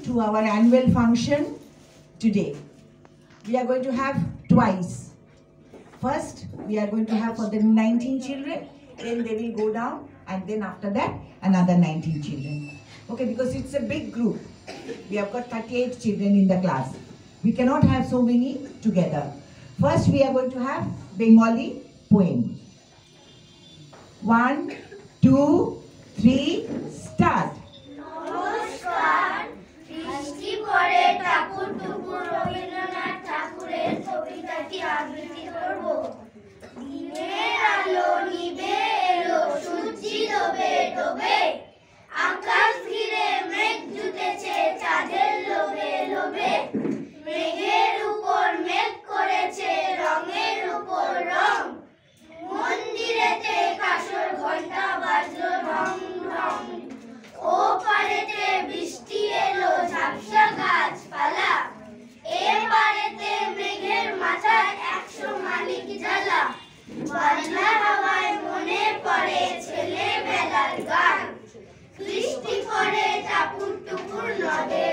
to our annual function today. We are going to have twice. First, we are going to have for the 19 children, then they will go down, and then after that, another 19 children. Okay, because it's a big group. We have got 38 children in the class. We cannot have so many together. First, we are going to have Bengali poem. 1, 2, 3, start. নমস্কার, বৃষ্টি পড়ে টাপুর টুপুর রবীন্দ্রনাথ ঠাকুরের কবিতাটি আবৃত্তি করব। দিনের আলো নিভে এলো, সূর্যি ডোবে ডোবে, আকাশ ঘিরে মেঘ জুটেছে চাঁদের লোভে লোভে, মেঘের উপর মেঘ করেছে রঙের উপর রং, মন্দিরেতে কাসর ঘন্টা বাজলো ঢং ঢং, ও পারেতে বৃষ্টি এলো ঝাপসা গাছপালা, এ পারেতে মেঘের মাথায় 100 মালিক জ্বালা, বাদলা হাওয়ায় মনে পড়ে ছেলেবেলার গান, বৃষ্টি পড়ে টাপুর টুপুর নদে